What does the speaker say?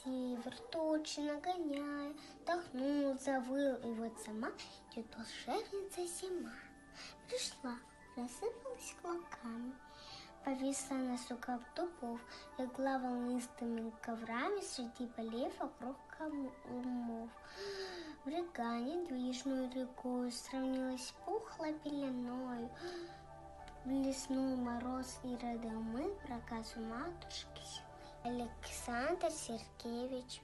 север, тучи нагоняя, вдохнул, завыл, и вот сама идет волшебница зима. Пришла, рассыпалась клоками, повисла на суках дубов, легла волнистыми коврами среди полей вокруг холмов. В река недвижную рекою сравнилась пухлой пеленою. Блеснул мороз и родомы проказу матушки Александр Сергеевич